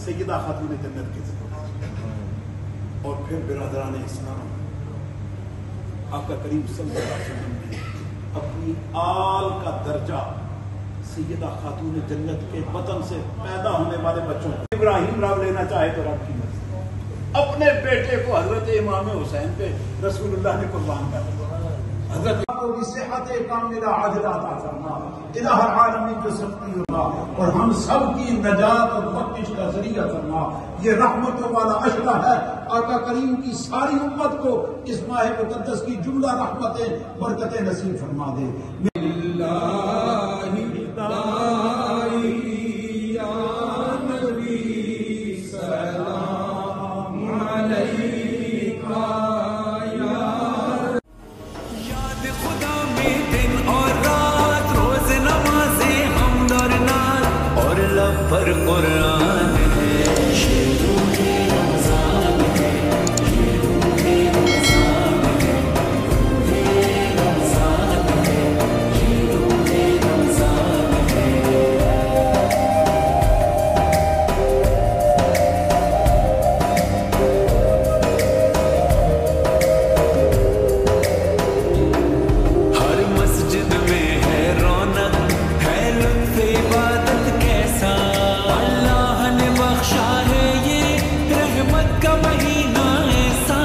सैयदा खातून जन्नत के जिक्र। और फिर बिरादरान इस्लाम, आका करीम सल्लल्लाहु अलैहि वसल्लम ने अपनी आल का दर्जा सैयदा खातून जन्नत के बतन से पैदा होने वाले बच्चों को, इब्राहिम रब लेना चाहे तो रब की मर्जी, अपने बेटे को हजरत इमाम हुसैन पे रसूलुल्लाह ने कुर्बान कर दिया। हजरत और हम सब की नजात और बख्शिश का जरिया फरमा। ये रहमतों वाला अशरा है। आका करीम की सारी उम्मत को इस माह मुकद्दस की जुमला रहमतें बरकतें नसीब फरमा दे। पर कुरान है शेरों-ए रमज़ान है, शेरों-ए रमज़ान है, शेरों-ए रमज़ान है, शेरों-ए रमज़ान है। हर मस्जिद में है रौनक, है लुत्फ़ इबादत कैसा, बख्शा है ये रहमत का महीना ऐसा।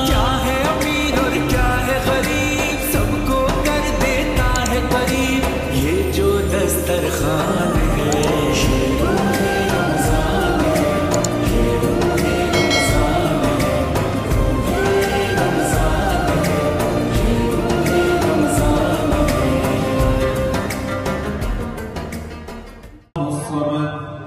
क्या है अमीर और क्या है गरीब, सबको कर देता है करीब। ये जो दस्तरखान है शेरों-ए रमज़ान है, शेरों-ए रमज़ान है, शेरों-ए रमज़ान है, शेरों-ए रमज़ान है।